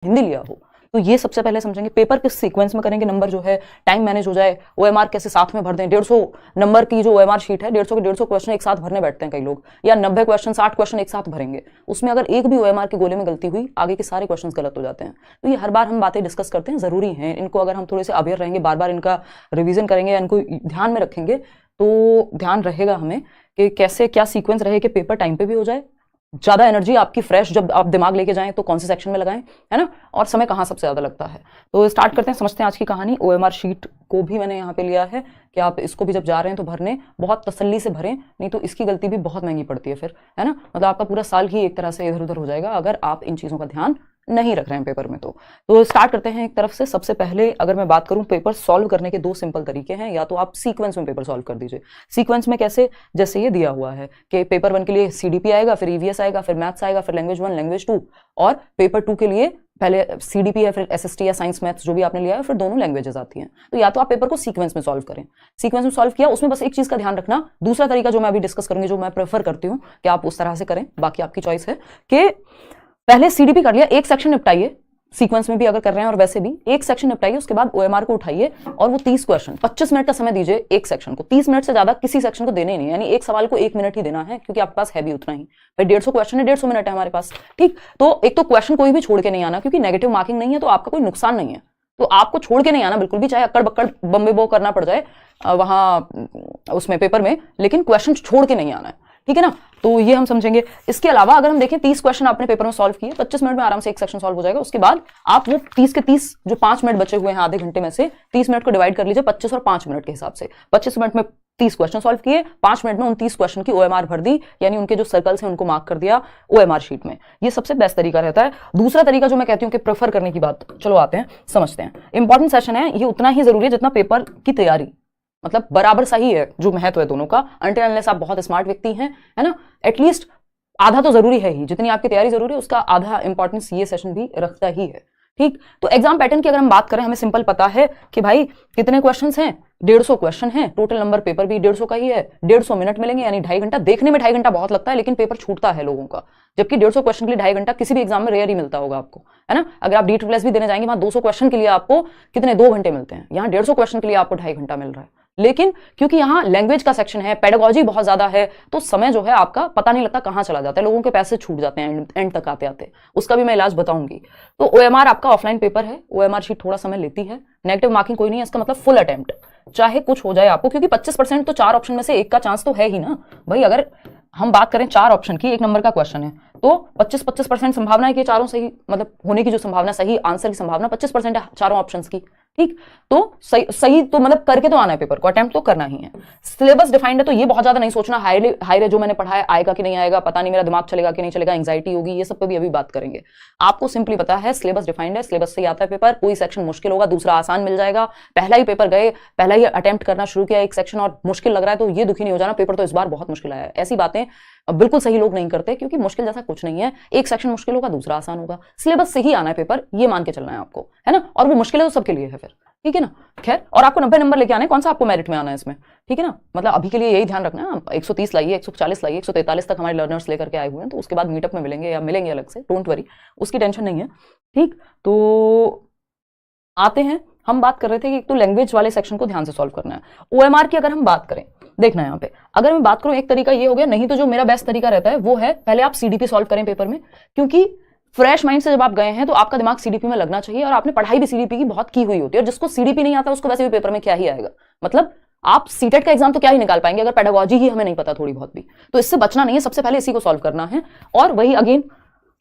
हिंदी लिया हो। तो ये सबसे पहले समझेंगे पेपर किस सीक्वेंस में करेंगे, नंबर जो है टाइम मैनेज हो जाए, ओएमआर कैसे साथ में भर दें। 150 नंबर की जो ओएमआर शीट है, 150 के 150 क्वेश्चन एक साथ भरने बैठते हैं कई लोग, या 90 क्वेश्चन 60 क्वेश्चन एक साथ भरेंगे, उसमें अगर एक भी ओएमआर के गोले में गलती हुई आगे के सारे क्वेश्चन गलत हो जाते हैं। तो ये हर बार हम बातें डिस्कस करते हैं, जरूरी है इनको, अगर हम थोड़े से अवेयर रहेंगे, बार बार इनका रिविजन करेंगे, इनको ध्यान में रखेंगे तो ध्यान रहेगा हमें कि कैसे क्या सीक्वेंस रहे कि पेपर टाइम पे भी हो जाए, ज्यादा एनर्जी आपकी फ्रेश जब आप दिमाग लेके जाएं तो कौन से सेक्शन में लगाएं, है ना, और समय कहाँ सबसे ज्यादा लगता है। तो स्टार्ट करते हैं, समझते हैं आज की कहानी। ओएमआर शीट को भी मैंने यहाँ पे लिया है कि आप इसको भी जब जा रहे हैं तो भरने बहुत तसल्ली से भरें, नहीं तो इसकी गलती भी बहुत महंगी पड़ती है फिर, है ना, मतलब आपका पूरा साल ही एक तरह से इधर उधर हो जाएगा अगर आप इन चीजों का ध्यान नहीं रख रहे हैं पेपर में। तो स्टार्ट करते हैं एक तरफ से। सबसे पहले अगर मैं बात करूं, पेपर सॉल्व करने के दो सिंपल तरीके हैं, या तो आप सीक्वेंस में पेपर सॉल्व कर दीजिए। सीक्वेंस में कैसे, जैसे ये दिया हुआ है कि पेपर 1 के लिए सीडीपी आएगा, फिर ईवीएस आएगा, फिर मैथ्स आएगा, फिर लैंग्वेज 1 लैंग्वेज 2, और पेपर 2 के लिए पहले सीडीपी है, फिर एसएसटी या साइंस मैथ्स जो भी आपने लिया है, फिर दोनों लैंग्वेजेस आती हैं। तो या तो आप पेपर को सीक्वेंस में सॉल्व करें। सीक्वेंस में सॉल्व किया, उसमें बस एक चीज का ध्यान रखना, दूसरा तरीका जो मैं अभी डिस्कस करूंगी, जो मैं प्रेफर करती हूँ कि आप उस तरह से करें, बाकी आपकी चॉइस है, कि पहले सीडीपी कर लिया, एक सेक्शन निपटाइए, सीक्वेंस में भी अगर कर रहे हैं और वैसे भी एक सेक्शन निपटाइए, उसके बाद ओएमआर को उठाइए और वो 30 क्वेश्चन 25 मिनट का समय दीजिए एक सेक्शन को। 30 मिनट से ज्यादा किसी सेक्शन को देने ही नहीं, यानी एक सवाल को 1 मिनट ही देना है, क्योंकि आपके पास है भी उतना ही। भाई 150 क्वेश्चन है, 150 मिनट है हमारे पास, ठीक। तो एक तो क्वेश्चन कोई भी छोड़ के नहीं आना, क्योंकि नेगेटिव मार्किंग नहीं है तो आपका कोई नुकसान नहीं है, तो आपको छोड़ के नहीं आना बिल्कुल भी, चाहे अक्कड़ बक्कड़ बम्बे बो करना पड़ जाए वहां उसमें पेपर में, लेकिन क्वेश्चन छोड़ के नहीं आना है, ठीक है ना। तो ये हम समझेंगे। इसके अलावा अगर हम देखें 30 क्वेश्चन आपने पेपर में सॉल्व किए, 25 मिनट में आराम से एक सेक्शन सॉल्व हो जाएगा। उसके बाद आप वो 30 के 30 जो 5 मिनट बचे हुए हैं आधे घंटे में से, 30 मिनट को डिवाइड कर लीजिए 25 और 5 मिनट के हिसाब से। 25 मिनट में 30 क्वेश्चन सॉल्व किए, 5 मिनट में 29 क्वेश्चन की ओएमआर भर दी, यानी उनके जो सर्कल्स हैं उनको मार्क कर दिया ओएमआर शीट में। ये सबसे बेस्ट तरीका रहता है। दूसरा तरीका जो मैं कहती हूँ कि प्रेफर करने की बात, चलो आते हैं समझते हैं। इंपॉर्टेंट सेशन है, ये उतना ही जरूरी है जितना पेपर की तैयारी, मतलब बराबर सही है जो महत्व है दोनों का। अनटिल अनलेस आप बहुत स्मार्ट व्यक्ति हैं, है ना, एटलीस्ट आधा तो जरूरी है ही, जितनी आपकी तैयारी जरूरी है उसका आधा इंपॉर्टेंस ये सेशन भी रखता ही है, ठीक। तो एग्जाम पैटर्न की अगर हम बात करें, हमें सिंपल पता है कि भाई कितने क्वेश्चंस हैं, 150 क्वेश्चन हैं, टोटल नंबर पेपर भी 150 का ही है, 150 मिनट मिलेंगे, यानी 2.5 घंटा। देखने में 2.5 घंटा बहुत लगता है, लेकिन पेपर छूटता है लोगों का, जबकि 150 क्वेश्चन के लिए 2.5 घंटा किसी भी एग्जाम में रेयर ही मिलता होगा आपको, है ना। अगर आप DSSS भी देने जाएंगे, वहां 200 क्वेश्चन के लिए आपको कितने 2 घंटे मिलते हैं, यहाँ 150 क्वेश्चन के लिए आपको 2.5 घंटा मिल रहा है। लेकिन क्योंकि यहाँ लैंग्वेज का सेक्शन है, पेडागोजी बहुत ज्यादा है, तो समय जो है आपका पता नहीं लगता कहाँ चला जाता है, लोगों के पैसे छूट जाते हैं एंड तक आते आते। उसका भी मैं इलाज बताऊंगी। तो ओएमआर आपका ऑफलाइन पेपर है, ओएमआर शीट थोड़ा समय लेती है, नेगेटिव मार्किंग कोई नहीं है, इसका मतलब फुल अटेम्प्ट, चाहे कुछ हो जाए आपको, क्योंकि 25% तो 4 ऑप्शन में से एक का चांस तो है ही ना भाई। अगर हम बात करें 4 ऑप्शन की, 1 नंबर का क्वेश्चन है, तो 25% संभावना है कि चारों सही, मतलब होने की जो संभावना, सही आंसर की संभावना 25% है चारों ऑप्शंस की, ठीक। तो सही तो मतलब करके तो आना है, पेपर को अटेम्प्ट तो करना ही है। सिलेबस डिफाइंड है, तो ये बहुत ज्यादा नहीं सोचना हाई जो मैंने पढ़ा है आएगा कि नहीं आएगा, पता नहीं मेरा दिमाग चलेगा कि नहीं चलेगा, एंग्जाइटी होगी, ये सब पे भी अभी बात करेंगे। आपको सिंपली पता है सिलेबस डिफाइंड है, सिलेबस से आता है पेपर, कोई सेक्शन मुश्किल होगा दूसरा आसान मिल जाएगा। पहला ही पेपर गए, पहला ही अटेम्प्ट करना शुरू किया एक सेक्शन और मुश्किल लग रहा है, तो ये दुखी नहीं हो जाना, पेपर तो इस बार बहुत मुश्किल आया है। ऐसी बातें बिल्कुल सही लोग नहीं करते, क्योंकि मुश्किल जैसा कुछ नहीं है, एक सेक्शन मुश्किल होगा दूसरा आसान होगा, सिलेबस से ही आना है पेपर, ये मान के चलना है आपको, है ना। और वो मुश्किल है तो सबके लिए है फिर, ठीक है ना। खैर, और आपको 90 नंबर लेके आने, कौन सा आपको मेरिट में आना है इसमें, ठीक है ना। मतलब अभी के लिए यही ध्यान रखना है, 130 लाइए, 140 लाइए, 143 तक हमारे लर्नर्स लेकर के आए हुए हैं, तो उसके बाद मीटअप में मिलेंगे या मिलेंगे अलग से, डोंट वरी, उसकी टेंशन नहीं है, ठीक। तो आते हैं, हम बात कर रहे थे कि एक तो लैंग्वेज वाले सेक्शन को ध्यान से सॉल्व करना है। ओएमआर की अगर हम बात करें, देखना है यहाँ पे, अगर मैं बात करूं एक तरीका ये हो गया, नहीं तो जो मेरा बेस्ट तरीका रहता है वो है पहले आप सीडीपी सॉल्व करें पेपर में, क्योंकि फ्रेश माइंड से जब आप गए हैं तो आपका दिमाग सीडीपी में लगना चाहिए, और आपने पढ़ाई भी सीडीपी की बहुत की हुई होती है, और जिसको सीडीपी नहीं आता उसको वैसे भी पेपर में क्या ही आएगा, मतलब आप सीटेट का एग्जाम तो क्या ही निकाल पाएंगे अगर पेडागोजी ही हमें नहीं पता थोड़ी बहुत भी। तो इससे बचना नहीं है, सबसे पहले इसी को सॉल्व करना है, और वही अगेन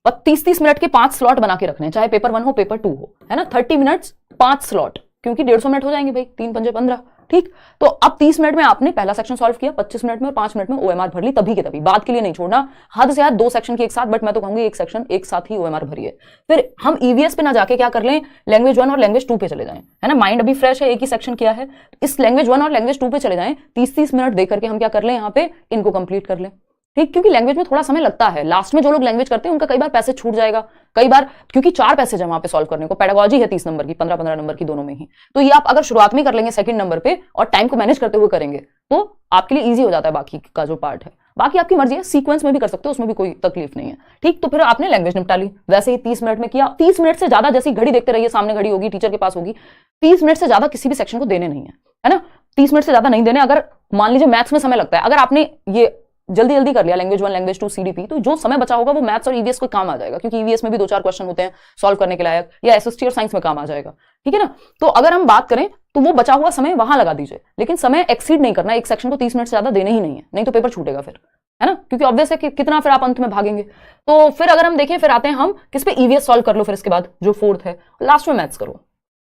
30-30 मिनट के 5 स्लॉट बना के रखने हैं, चाहे पेपर 1 हो पेपर 2 हो, है ना। 30 मिनट्स 5 स्लॉट, क्योंकि 150 मिनट हो जाएंगे भाई, 3 पंजे 15, ठीक। तो अब 30 मिनट में आपने पहला सेक्शन सॉल्व किया, 25 मिनट में और 5 मिनट में ओएमआर भर ली, तभी के तभी, बाद के लिए नहीं छोड़ना, हद से हद 2 सेक्शन की एक साथ, बट मैं तो कहूंगी एक सेक्शन एक साथ ही ओएमआर भरिए। फिर हम ईवीएस पे ना जाके क्या कर लें, लैंग्वेज 1 और लैंग्वेज 2 पे चले जाएं, है ना। माइंड अभी फ्रेश है, एक ही सेक्शन किया है, इस लैंग्वेज 1 और लैंग्वेज 2 पे चले जाएं, 30-30 मिनट देकर के हम क्या कर लें, यहाँ पे इनको कंप्लीट कर लें, ठीक। क्योंकि लैंग्वेज में थोड़ा समय लगता है, लास्ट में जो लोग लैंग्वेज करते हैं उनका कई बार पैसे छूट जाएगा, कई बार, क्योंकि 4 पैसेज है वहां पे सॉल्व करने को, पेडागोजी है 30 नंबर की, 15-15 नंबर की दोनों में ही। तो ये आप अगर शुरुआत में कर लेंगे सेकंड नंबर पे और टाइम को मैनेज करते हुए करेंगे तो आपके लिए इजी हो जाता है बाकी का जो पार्ट है। बाकी आपकी मर्जी है, सीक्वेंस में भी कर सकते हो, उसमें भी कोई तकलीफ नहीं है। ठीक, तो फिर आपने लैंग्वेज निपटा ली, वैसे ही 30 मिनट में किया। 30 मिनट से ज्यादा, जैसी घड़ी देखते रहिए, सामने घड़ी होगी, टीचर के पास होगी, 30 मिनट से ज्यादा किसी भी सेक्शन को देने नहीं है ना, 30 मिनट से ज्यादा नहीं देने। अगर मान लीजिए मैथ्स में समय लगता है, अगर आपने ये जल्दी जल्दी कर लिया लैंग्वेज 1 लैंग्वेज 2 सीडीपी, तो जो समय बचा होगा वो मैथ्स और ईवीएस को काम आ जाएगा, क्योंकि ईवीएस में भी 2-4 क्वेश्चन होते हैं सॉल्व करने के लायक, या एसएसटी और साइंस में काम आ जाएगा। ठीक है ना, तो अगर हम बात करें तो वो बचा हुआ समय वहां लगा दीजिए, लेकिन समय एक्सीड नहीं करना, एक सेक्शन को 30 मिनट से ज्यादा देने ही नहीं है, नहीं तो पेपर छूटेगा फिर, है ना, क्योंकि ऑब्वियस है कि कितना फिर आप अंत में भागेंगे। तो फिर अगर हम देखें, फिर आते हैं हम किस पे, ईवीएस सॉल्व कर लो, फिर इसके बाद जो 4th है, लास्ट में मैथ्स करो,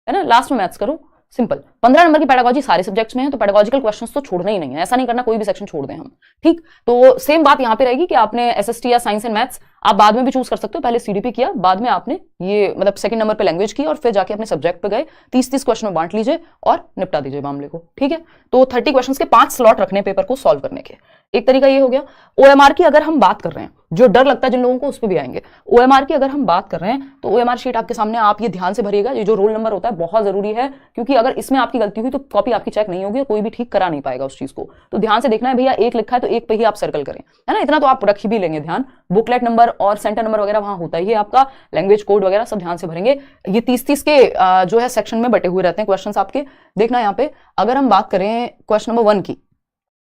है ना, लास्ट में मैथ्स करो, सिंपल। 15 नंबर की पेडागोजी सारे सब्जेक्ट्स में है, तो पेडागोजिकल क्वेश्चंस तो छोड़ना ही नहीं है, ऐसा नहीं करना कोई भी सेक्शन छोड़ दें हम। ठीक, तो सेम बात यहां पे रहेगी कि आपने एसएसटी या साइंस एंड मैथ्स आप बाद में भी चूज कर सकते हो, पहले सीडीपी किया, बाद में आपने ये मतलब सेकंड नंबर पे लैंग्वेज की, और फिर जाके अपने सब्जेक्ट पे गए, 30-30 क्वेश्चन में बांट लीजिए और निपटा दीजिए मामले को। ठीक है, तो 30 क्वेश्चन के 5 स्लॉट रखने पेपर को सॉल्व करने के, एक तरीका ये हो गया। ओएमआर की अगर हम बात कर रहे हैं, जो डर लगता है जिन लोगों को, उस पर भी आएंगे। ओएमआर की अगर हम बात कर रहे हैं, तो ओएमआर शीट आपके सामने, आप ये ध्यान से भरिएगा, ये जो रोल नंबर होता है बहुत जरूरी है, क्योंकि अगर इसमें आपकी गलती हुई तो कॉपी आपकी चेक नहीं होगी, कोई भी ठीक करा नहीं पाएगा उस चीज को। तो ध्यान से देखना है भैया, एक लिखा है तो एक पे ही आप सर्कल करें, है ना, इतना तो आप रख ही भी लेंगे ध्यान। बुकलेट नंबर और सेंटर नंबर वगैरह वहां होता है, ये आपका लैंग्वेज कोड वगैरह सब ध्यान से भरेंगे। ये 30-30 के जो है सेक्शन में बटे हुए रहते हैं क्वेश्चन आपके, देखना यहाँ पे। अगर हम बात करें क्वेश्चन नंबर 1 की,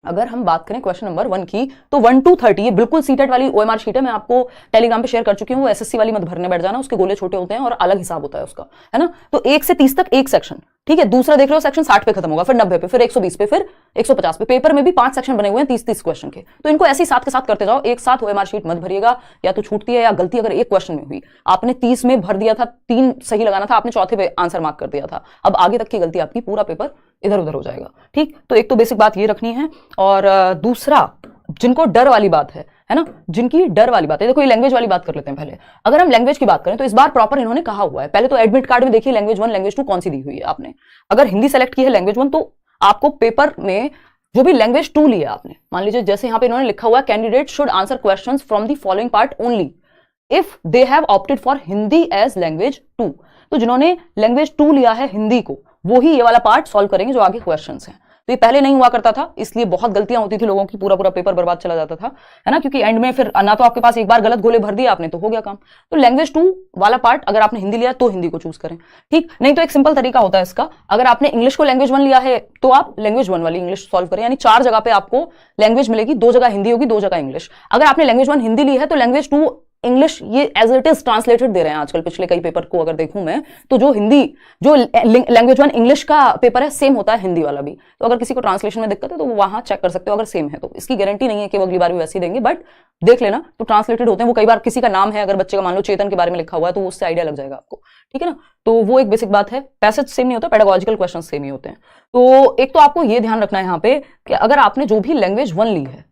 अगर हम बात करें क्वेश्चन नंबर 1 की, तो 1 to 30 ये बिल्कुल सीटेट वाली ओएमआर शीट है, मैं आपको टेलीग्राम पे शेयर कर चुकी हूँ, वो एसएससी वाली मत भरने बैठ जाना, उसके गोले छोटे होते हैं और अलग हिसाब होता है उसका, है ना। तो 1 से 30 तक एक सेक्शन, ठीक है, दूसरा देख रहे हो सेक्शन 60 पे खत्म होगा, फिर 90 पे, फिर 120 पे, फिर 150 पे। पेपर में भी 5 सेक्शन बने हुए हैं 30-30 क्वेश्चन के, तो इनको ऐसे ही साथ के साथ करते जाओ, एक साथ ओएमआर शीट मत भरिएगा, या तो छूटती है या गलती अगर एक क्वेश्चन में हुई, आपने 30 में भर दिया था, 3 सही लगाना था, आपने चौथे पे आंसर मार्क कर दिया था, अब आगे तक की गलती आपकी, पूरा पेपर इधर उधर हो जाएगा। ठीक, तो एक तो बेसिक बात ये रखनी है, और दूसरा जिनको डर वाली बात है ना, जिनकी डर वाली बात है, देखो ये लैंग्वेज वाली बात कर लेते हैं पहले। अगर हम लैंग्वेज की बात करें तो इस बार प्रॉपर इन्होंने कहा हुआ है, पहले तो एडमिट कार्ड में देखिए लैंग्वेज 1 लैंग्वेज 2 कौन सी दी हुई है आपने। अगर हिंदी सेलेक्ट की है लैंग्वेज 1, तो आपको पेपर में जो भी लैंग्वेज 2 लिया आपने, मान लीजिए जैसे यहाँ पे इन्होंने लिखा हुआ, candidate should answer questions from the following part only if they have opted for Hindi as language 2। तो जिन्होंने लैंग्वेज 2 लिया है हिंदी को, वो ही ये वाला पार्ट सॉल्व करेंगे जो आगे क्वेश्चंस हैं। तो ये पहले नहीं हुआ करता था, इसलिए बहुत गलतियां होती थी लोगों की, पूरा पूरा पेपर बर्बाद चला जाता था, है ना, क्योंकि एंड में फिर ना तो आपके पास एक बार गलत गोले भर दिए आपने तो हो गया काम। तो लैंग्वेज 2 वाला पार्ट अगर आपने हिंदी लिया तो हिंदी को चूज करें। ठीक, नहीं तो एक सिंपल तरीका होता है इसका, अगर आपने इंग्लिश को लैंग्वेज 1 लिया है तो आप लैंग्वेज 1 वाली इंग्लिश सॉल्व करें, यानी 4 जगह पे आपको लैंग्वेज मिलेगी, 2 जगह हिंदी होगी, 2 जगह इंग्लिश। अगर आपने लैंग्वेज 1 हिंदी ली है तो लैंग्वेज 2 इंग्लिश ये एज इट इज ट्रांसलेटेड दे रहे हैं आजकल, पिछले कई पेपर को अगर देखूं मैं, तो जो हिंदी जो लैंग्वेज 1 इंग्लिश का पेपर है सेम होता है हिंदी वाला भी। तो अगर किसी को ट्रांसलेशन में दिक्कत है तो वो वहां चेक कर सकते हो, अगर सेम है तो। इसकी गारंटी नहीं है कि वो अगली बार भी वैसे ही देंगे, बट देख लेना, तो ट्रांसलेटेड होते हैं वो। कई बार किसी का नाम है, अगर बच्चे का मान लो चेतन के बारे में लिखा हुआ है, तो उससे आइडिया लग जाएगा आपको, ठीक है ना। तो वो एक बेसिक बात है, पैसेज सेम नहीं होता, पेडागोजिकल क्वेश्चन सेम ही होते हैं। तो एक तो आपको ये ध्यान रखना है यहाँ पे कि अगर आपने जो भी लैंग्वेज 1 ली है,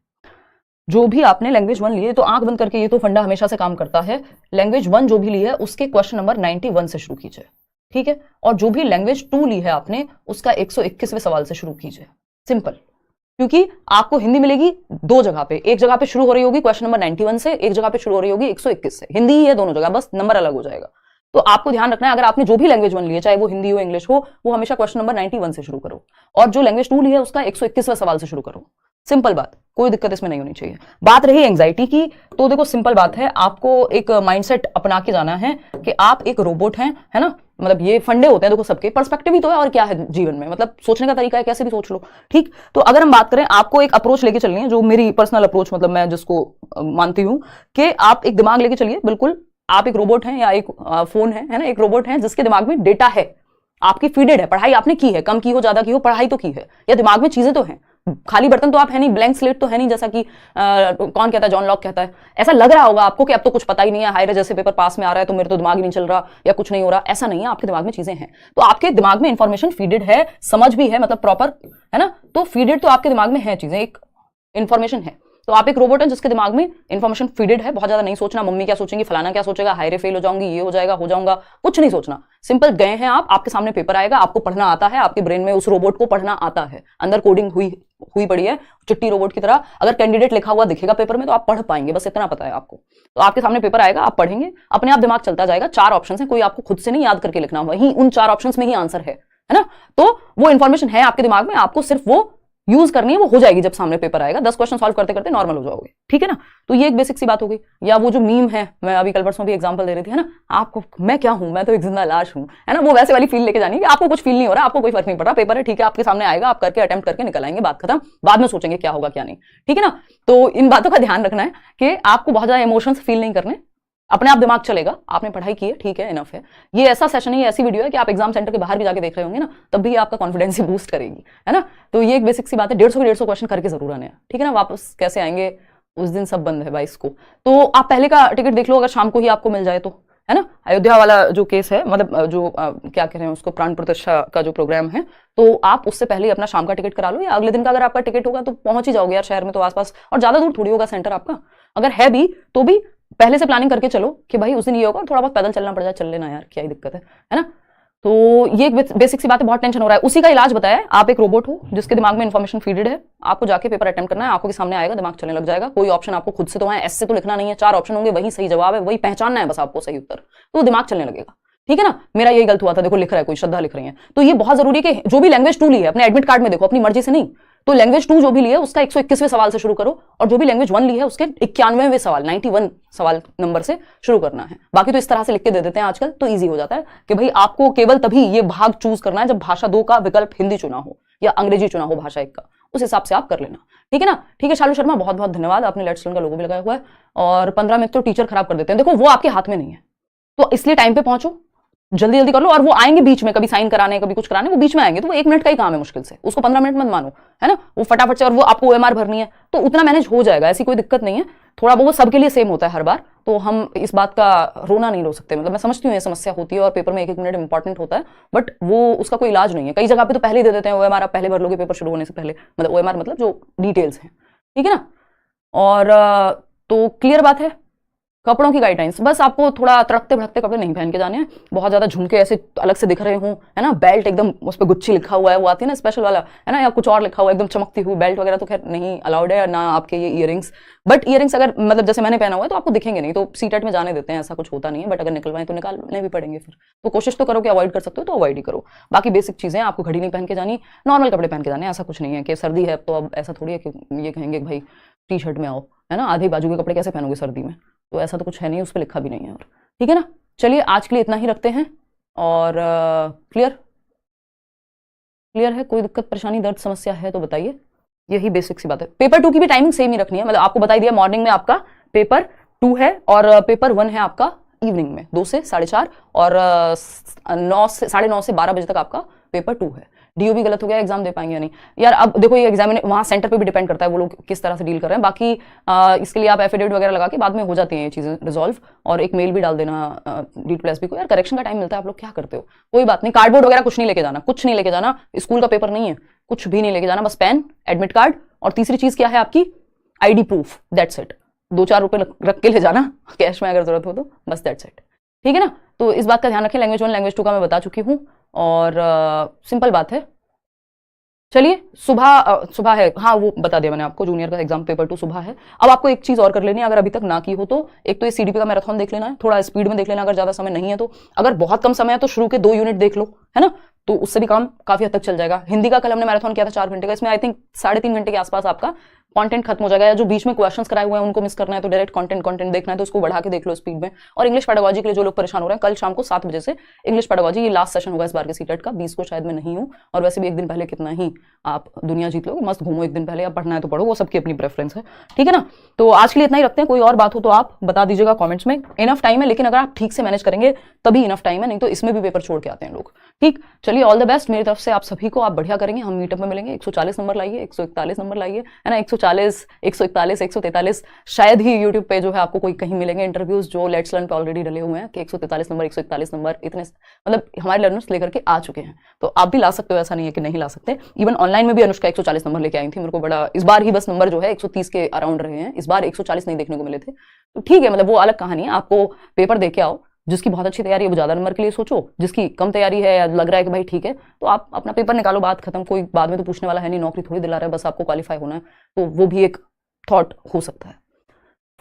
जो भी आपने लैंग्वेज 1 ली है, तो आंख बंद करके, ये तो फंडा हमेशा से काम करता है, लैंग्वेज 1 जो भी ली है उसके क्वेश्चन नंबर 91 से शुरू कीजिए, ठीक है। और जो भी लैंग्वेज 2 ली है आपने, उसका 121वें सवाल से शुरू कीजिए, सिंपल। क्योंकि आपको हिंदी मिलेगी 2 जगह पे, एक जगह पे शुरू हो रही होगी क्वेश्चन नंबर 91 से, एक जगह पे शुरू हो रही होगी 121 से, हिंदी ही है दोनों जगह, बस नंबर अलग हो जाएगा। तो आपको ध्यान रखना है, अगर आपने जो भी लैंग्वेज 1 ली है, चाहे वो हिंदी हो इंग्लिश हो, वो हमेशा क्वेश्चन नंबर 91 से शुरू करो, और जो लैंग्वेज 2 ली है उसका 121वां सवाल से शुरू करो, सिंपल बात, कोई दिक्कत इसमें नहीं होनी चाहिए। बात रही एंजाइटी की, तो देखो सिंपल बात है, आपको एक माइंडसेट अपना के जाना है कि आप एक रोबोट हैं, है ना, मतलब ये फंडे होते हैं देखो सबके, पर्सपेक्टिव ही तो है, और क्या है जीवन में, मतलब सोचने का तरीका है, कैसे भी सोच लो, ठीक। तो अगर हम बात करें, आपको एक अप्रोच लेके चलनी है, जो मेरी पर्सनल अप्रोच, मतलब मैं जिसको मानती हूं कि आप एक दिमाग लेके चलिए, बिल्कुल आप एक रोबोट हैं या एक फोन है ना, एक रोबोट है जिसके दिमाग में डेटा है, आपकी फीडेड है, पढ़ाई आपने की है, कम की हो ज्यादा की हो, पढ़ाई तो की है, या दिमाग में चीजें तो हैं, खाली बर्तन तो आप है नहीं, ब्लैंक स्लेट तो है नहीं, जैसा कि कौन कहता है, जॉन लॉक कहता है। ऐसा लग रहा होगा आपको कि अब तो कुछ पता ही नहीं है, हायरे जैसे पेपर पास में आ रहा है तो मेरे तो दिमाग ही नहीं चल रहा या कुछ नहीं हो रहा, ऐसा नहीं है, आपके दिमाग में चीजें हैं। तो आपके दिमाग में इंफॉर्मेशन फीडेड है, समझ भी है, मतलब प्रॉपर, है ना, तो फीडेड तो आपके दिमाग में है चीजें, एक इंफॉर्मेशन है। तो आप एक रोबोट हैं जिसके दिमाग में इंफॉर्मेशन फीडेड है, बहुत ज्यादा नहीं सोचना, मम्मी क्या सोचेंगी, फलाना क्या सोचेगा, हायरे फेल हो जाऊंगी, ये हो जाएगा, हो जाऊंगा, कुछ नहीं सोचना, सिंपल गए हैं आप, आपके सामने पेपर आएगा, आपको पढ़ना आता है, आपके ब्रेन में उस रोबोट को पढ़ना आता है, अंदर कोडिंग हुई पड़ी है चिट्टी रोबोट की तरह। अगर कैंडिडेट लिखा हुआ दिखेगा पेपर में तो आप पढ़ पाएंगे, बस इतना पता है आपको। तो आपके सामने पेपर आएगा, आप पढ़ेंगे, अपने आप दिमाग चलता जाएगा, 4 ऑप्शन है, कोई आपको खुद से नहीं याद करके लिखना, वहीं उन 4 ऑप्शन में ही आंसर है ना। तो वो इंफॉर्मेशन है आपके दिमाग में, आपको सिर्फ वो यूज करनी है वो हो जाएगी जब सामने पेपर आएगा, 10 क्वेश्चन सॉल्व करते करते नॉर्मल हो जाओगे, ठीक है ना। तो ये एक बेसिक सी बात हो गई। या वो जो मीम है, मैं अभी कल परसों भी एग्जांपल दे रही थी, है ना, आपको मैं क्या हूं, मैं तो एक जिंदा लाश हूं, है ना, वो वैसे वाली फील लेके जानी कि आपको कुछ फील नहीं हो रहा, आपको कोई फर्क नहीं पड़ रहा, पेपर है ठीक है, आपके सामने आएगा, आप करके अटेम्प्ट करके निकल आएंगे, बात खत्म, बाद में सोचेंगे क्या होगा क्या नहीं, ठीक है ना। तो इन बातों का ध्यान रखना है कि आपको बहुत ज्यादा इमोशंस फील नहीं करने, अपने आप दिमाग चलेगा, आपने पढ़ाई की है, ठीक है, इनफ है। ये ऐसा सेशन है, ये ऐसी वीडियो है कि आप एग्जाम सेंटर के बाहर भी जाके देख रहे होंगे ना, तब भी आपका कॉन्फिडेंस ही बूस्ट करेगी, है ना। तो ये एक बेसिक सी बात है, 150 क्वेश्चन करके जरूर आने हैं, ठीक है ना। वापस कैसे आएंगे उस दिन सब बंद है 22 को, तो आप पहले का टिकट देख लो, अगर शाम को ही आपको मिल जाए तो, है ना। अयोध्या वाला जो केस है, मतलब जो क्या कह रहे हैं उसको, प्राण प्रतिष्ठा का जो प्रोग्राम है, तो आप उससे पहले अपना शाम का टिकट करा लो, या अगले दिन का अगर आपका टिकट होगा तो पहुंच ही जाओगे यार शहर में, तो आसपास, और ज्यादा दूर थोड़ी होगा सेंटर आपका, अगर है भी तो भी पहले से प्लानिंग करके चलो कि भाई उस दिन ये होगा, थोड़ा बहुत पैदल चलना पड़ जाए, चल लेना यार, क्या ही दिक्कत है ना। तो ये एक बेसिक सी बात है, बहुत टेंशन हो रहा है, उसी का इलाज बताया। आप एक रोबोट हो जिसके दिमाग में इन्फॉर्मेशन फीडेड है, आपको जाके पेपर अटेम्प्ट करना है, आंखों के सामने आएगा, दिमाग चलने लग जाएगा, कोई ऑप्शन आपको खुद से तो ऐसे तो लिखना नहीं है, 4 ऑप्शन होंगे, वही सही जवाब है, वही पहचानना है बस आपको सही उत्तर, तो दिमाग चलने लगेगा, ठीक है ना। मेरा यही गलत हुआ था, देखो लिख रहा है कोई, श्रद्धा लिख रही है, तो ये बहुत जरूरी है कि जो भी लैंग्वेज 2 ली है अपने एडमिट कार्ड में देखो, अपनी मर्जी से नहीं, तो लैंग्वेज 2 जो भी ली है उसका 121वें सवाल से शुरू करो, और जो भी लैंग्वेज 1 ली है उसके 91वें सवाल, 91 सवाल नंबर से शुरू करना है। बाकी तो इस तरह से लिख के दे देते हैं आजकल, तो ईजी हो जाता है कि भाई आपको केवल तभी ये भाग चूज करना है जब भाषा 2 का विकल्प हिंदी चुना हो या अंग्रेजी चुना हो भाषा 1 का, उस हिसाब से आप कर लेना, ठीक है ना। ठीक है शालू शर्मा, बहुत बहुत धन्यवाद, आपने लेट्स लर्न का लोगो भी लगाया हुआ है, और 15 मिनट तो टीचर खराब कर देते हैं, देखो वो आपके हाथ में नहीं है, तो इसलिए टाइम पे पहुंचो, जल्दी जल्दी कर लो, और वो आएंगे बीच में, कभी साइन कराने कभी कुछ कराने, वो बीच में आएंगे, तो वो 1 मिनट का ही काम है मुश्किल से, उसको 15 मिनट मत मानो, है ना, वो फटाफट से, और वो आपको OMR भरनी है तो उतना मैनेज हो जाएगा, ऐसी कोई दिक्कत नहीं है, थोड़ा बहुत सबके लिए सेम होता है हर बार, तो हम इस बात का रोना नहीं रो सकते, मतलब मैं समझती हूँ ये समस्या होती है और पेपर में 1-1 मिनट इंपॉर्टेंट होता है, बट वो उसका कोई इलाज नहीं है, कई जगह पे तो पहले ही दे देते हैं OMR, आप पहले भर लोगे पेपर शुरू होने से पहले, मतलब OMR मतलब जो डिटेल्स हैं, ठीक है ना। और तो क्लियर बात है। कपड़ों की गाइडलाइंस, बस आपको थोड़ा तड़कते भड़कते कपड़े नहीं पहन के जाने हैं, बहुत ज्यादा झुमके ऐसे अलग से दिख रहे हों, है ना, बेल्ट एकदम उस पर गुच्ची लिखा हुआ है, वो आती है ना स्पेशल वाला, है ना, या कुछ और लिखा हुआ है एकदम चमकती हुई बेल्ट वगैरह, तो खैर नहीं अलाउड है, ना आपके ये इयरिंग्स, बट इयरिंग्स अगर मतलब जैसे मैंने पहना हुआ है तो आपको दिखेंगे नहीं, तो सीटेट में जाने देते हैं, ऐसा कुछ होता नहीं है, बट अगर निकलवाएं तो निकालने भी पड़ेंगे फिर, तो कोशिश तो करो कि अवॉइड कर सकते हो तो अवॉइड ही करो। बाकी बेसिक चीजें, आपको घड़ी नहीं पहन के जानी, नॉर्मल कपड़े पहन के जाने, ऐसा कुछ नहीं है कि सर्दी है तो अब ऐसा थोड़ी है कि ये कहेंगे भाई टी शर्ट में आओ, है ना, आधी बाजू के कपड़े कैसे पहनोगे सर्दी में, तो ऐसा तो कुछ है नहीं, उस पर लिखा भी नहीं है, और ठीक है ना। चलिए आज के लिए इतना ही रखते हैं, और क्लियर है, कोई दिक्कत परेशानी दर्द समस्या है तो बताइए, यही बेसिक सी बात है। पेपर 2 की भी टाइमिंग सेम ही रखनी है, मतलब आपको बताई दिया मॉर्निंग में आपका पेपर 2 है, और पेपर 1 है आपका इवनिंग में 2 से 4:30, और 9 से 9:30 से 12 बजे तक आपका पेपर 2 है। DO भी गलत हो गया, एग्जाम दे पाएंगे या नहीं यार, अब देखो ये एग्जाम वहाँ सेंटर पे भी डिपेंड करता है वो लोग किस तरह से डील कर रहे हैं, बाकी इसके लिए आप एफिडेविट वगैरह लगा के बाद में हो जाती हैं ये चीजें रिजॉल्व, और एक मेल भी डाल देना D2SB को, यार करेक्शन का टाइम मिलता है, आप लोग क्या करते हो, कोई बात नहीं, कार्डबोर्ड वगैरह कुछ नहीं लेके जाना, कुछ नहीं लेके जाना, स्कूल का पेपर नहीं है, कुछ भी नहीं लेके जाना, बस पेन, एडमिट कार्ड, और तीसरी चीज क्या है आपकी ID प्रूफ, दैट्स इट, 2-4 रुपए रख के ले जाना कैश में अगर जरूरत हो तो, बस दैट्स इट, ठीक है ना। तो इस बात का ध्यान रखें, लैंग्वेज 1 लैंग्वेज 2 का मैं बता चुकी हूँ, और सिंपल बात है। चलिए सुबह है, हाँ वो बता दिया मैंने आपको, जूनियर का एग्जाम पेपर 2 सुबह है। अब आपको एक चीज और कर लेनी है, अगर अभी तक ना की हो तो, एक तो ये CDP का मैराथन देख लेना है, थोड़ा स्पीड में देख लेना अगर ज्यादा समय नहीं है तो, अगर बहुत कम समय है तो शुरू के 2 यूनिट देख लो, है ना, तो उससे भी काम काफी हद तक चल जाएगा। हिंदी का कल हमने मैराथन किया था 4 घंटे का, इसमें आई थिंक 3.5 घंटे के आसपास आपका कंटेंट खत्म हो जाएगा, या जो बीच में क्वेश्चंस कराए हुए हैं उनको मिस करना है तो डायरेक्ट कंटेंट देखना है तो उसको बढ़ा के देख लो स्पीड में। और इंग्लिश पेडागोजी के लिए जो लोग परेशान हो रहे हैं, कल शाम को 7 बजे से इंग्लिश पेडागोजी, ये लास्ट सेशन होगा इस बार के सीटेट का, 20 को शायद मैं नहीं हूँ, और वैसे भी एक दिन पहले कितना ही आप दुनिया जीत लोगे, मस्त घूमो एक दिन पहले, आप पढ़ना है तो पढ़ो, वो सबकी अपनी प्रेफरेंस है, ठीक है ना। तो आज के लिए इतना ही रखते हैं, कोई और बात हो तो आप बता दीजिएगा कॉमेंट्स में, इनफ टाइम है, लेकिन अगर आप ठीक से मैनेज करेंगे तभी इनफ टाइम है, नहीं तो इसमें भी पेपर छोड़ के आते हैं लोग, ठीक। चलिए ऑल द बेस्ट मेरी तरफ से आप सभी को, आप बढ़िया करेंगे, हम मीटअप में मिलेंगे, 140 नंबर लाइए, 141 नंबर लाइए, है ना, 140, 141, 143, शायद ही यूट्यूब पे जो है आपको कोई कहीं मिलेंगे इंटरव्यूज जो लेट्स लर्न पे ऑलरेडी डले हुए हैं कि 143 नंबर 141 नंबर, इतने मतलब हमारे लर्नर्स लेकर के आ चुके हैं, तो आप भी ला सकते हो, ऐसा नहीं है कि नहीं ला सकते। इवन ऑनलाइन में भी अनुष्का 140 नंबर लेके आई थी, मेरे को बड़ा इस बार ही बस नंबर जो है 130 के अराउंड रहे हैं, इस बार 140 नहीं देखने को मिले थे, तो ठीक है, मतलब वो अलग कहानी है, आपको पेपर देके आओ, जिसकी बहुत अच्छी तैयारी है वो ज्यादा नंबर के लिए सोचो, जिसकी कम तैयारी है या लग रहा है कि भाई ठीक है तो आप अपना पेपर निकालो, बात खत्म, कोई बाद में तो पूछने वाला है नहीं, नौकरी थोड़ी दिला रहा है, बस आपको क्वालिफाई होना है, तो वो भी एक थॉट हो सकता है।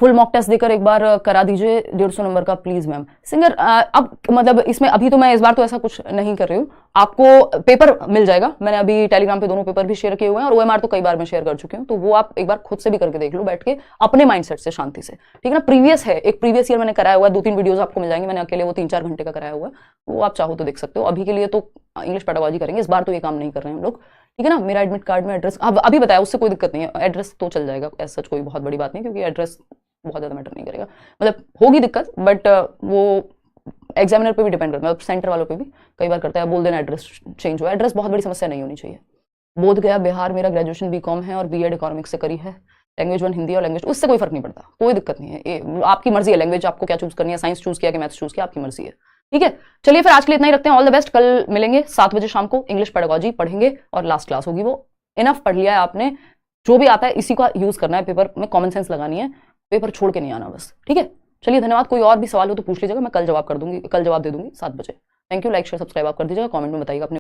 फुल मॉक टेस्ट देकर एक बार करा दीजिए 150 नंबर का प्लीज मैम। सिंगर अब मतलब इसमें अभी तो मैं इस बार तो ऐसा कुछ नहीं कर रही हूँ, आपको पेपर मिल जाएगा। मैंने अभी टेलीग्राम पे दोनों पेपर भी शेयर किए हुए हैं और ओएमआर तो कई बार मैं शेयर कर चुकी हूँ, तो वो आप एक बार खुद से भी करके देख लो बैठ के अपने माइंडसेट से, शांति से, ठीक है ना। प्रीवियस है, एक प्रीवियस ईयर मैंने कराया हुआ है, 2-3 वीडियोस आपको मिल जाएंगे, मैंने अकेले वो 3-4 घंटे का कराया हुआ है, वो आप चाहो तो देख सकते हो। अभी के लिए तो इंग्लिश पेडागोजी करेंगे, इस बार तो ये काम नहीं कर रहे हैं हम लोग, ठीक है ना। मेरा एडमिट कार्ड में एड्रेस अभी बताया, उससे कोई दिक्कत नहीं है, एड्रेस तो चल जाएगा, ऐसा कोई बहुत बड़ी बात नहीं, क्योंकि एड्रेस बहुत ज्यादा मैटर नहीं करेगा, मतलब होगी दिक्कत बट वो एग्जामिनर पे भी डिपेंड करता है, मतलब सेंटर वालों पे भी कई बार करता है, बोल देना एड्रेस चेंज हुआ, एड्रेस बहुत बड़ी समस्या नहीं होनी चाहिए। बोध गया बिहार, मेरा ग्रेजुएशन बीकॉम है और बीएड इकोनॉमिक्स से करी है, लैंग्वेज 1 हिंदी और लैंग्वेज, उससे कोई फर्क नहीं पड़ता, कोई दिक्कत नहीं है, आपकी मर्जी है लैंग्वेज आपको क्या चूज करनी है, साइंस चूज किया कि मैथ्स चूज किया, आपकी मर्जी है, ठीक है। चलिए फिर आज के लिए इतना ही रखते हैं, ऑल द बेस्ट। कल मिलेंगे 7 बजे शाम को, इंग्लिश पेडागोजी पढ़ेंगे और लास्ट क्लास होगी वो। इनफ पढ़ लिया है आपने, जो भी आता है इसी का यूज करना है, पेपर में कॉमन सेंस लगानी है, पेपर छोड़ के नहीं आना बस, ठीक है। चलिए धन्यवाद, कोई और भी सवाल हो तो पूछ लीजिएगा, मैं कल जवाब कर दूंगी, कल जवाब दे दूंगी 7 बजे। Thank you, like share subscribe आप कर दीजिएगा, कमेंट में बताइएगा अपने